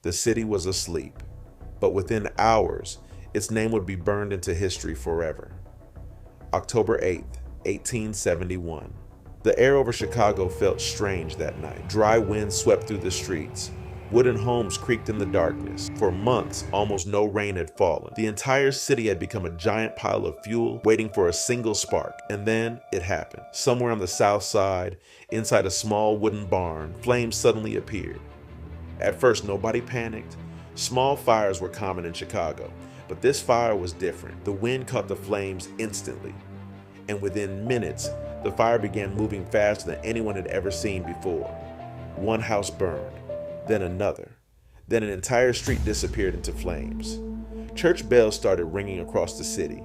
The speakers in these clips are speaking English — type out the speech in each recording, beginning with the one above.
The city was asleep, but within hours, its name would be burned into history forever. October 8th, 1871. The air over Chicago felt strange that night. Dry winds swept through the streets. Wooden homes creaked in the darkness. For months, almost no rain had fallen. The entire city had become a giant pile of fuel, waiting for a single spark. And then it happened. Somewhere on the south side, inside a small wooden barn, flames suddenly appeared. At first, nobody panicked. Small fires were common in Chicago, but this fire was different. The wind caught the flames instantly, and within minutes, the fire began moving faster than anyone had ever seen before. One house burned, then another. Then an entire street disappeared into flames. Church bells started ringing across the city.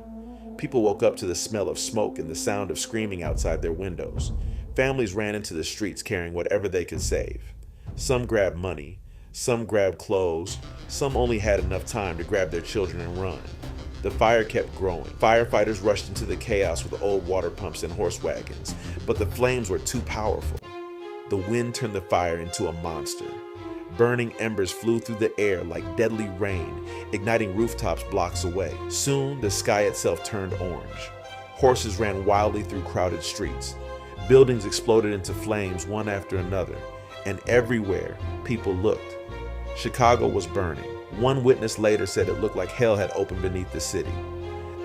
People woke up to the smell of smoke and the sound of screaming outside their windows. Families ran into the streets carrying whatever they could save. Some grabbed money, some grabbed clothes, some only had enough time to grab their children and run. The fire kept growing. Firefighters rushed into the chaos with old water pumps and horse wagons, but the flames were too powerful. The wind turned the fire into a monster. Burning embers flew through the air like deadly rain, igniting rooftops blocks away. Soon, the sky itself turned orange. Horses ran wildly through crowded streets. Buildings exploded into flames one after another, and everywhere people looked, Chicago was burning. One witness later said it looked like hell had opened beneath the city.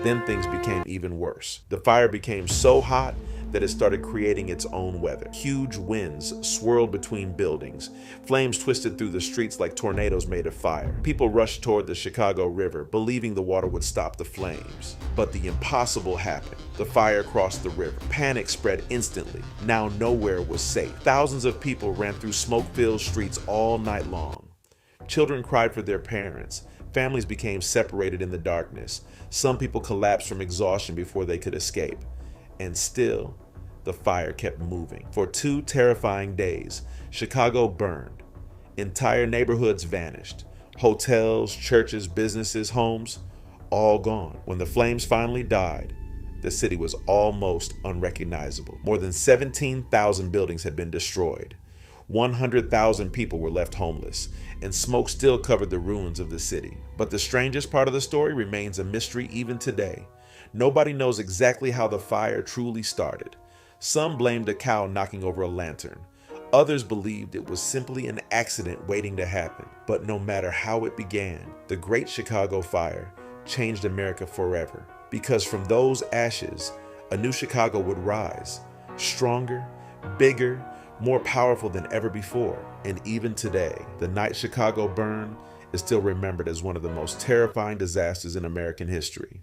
Then things became even worse. The fire became so hot that it started creating its own weather. Huge winds swirled between buildings. Flames twisted through the streets like tornadoes made of fire. People rushed toward the Chicago River, believing the water would stop the flames. But the impossible happened. The fire crossed the river. Panic spread instantly. Now nowhere was safe. Thousands of people ran through smoke-filled streets all night long. Children cried for their parents. Families became separated in the darkness. Some people collapsed from exhaustion before they could escape. And still, the fire kept moving. For 2 terrifying days, Chicago burned. Entire neighborhoods vanished. Hotels, churches, businesses, homes, all gone. When the flames finally died, the city was almost unrecognizable. More than 17,000 buildings had been destroyed. 100,000 people were left homeless, and smoke still covered the ruins of the city. But the strangest part of the story remains a mystery even today. Nobody knows exactly how the fire truly started. Some blamed a cow knocking over a lantern. Others believed it was simply an accident waiting to happen. But no matter how it began, the Great Chicago Fire changed America forever. Because from those ashes, a new Chicago would rise, stronger, bigger, more powerful than ever before. And even today, the night Chicago burned is still remembered as one of the most terrifying disasters in American history.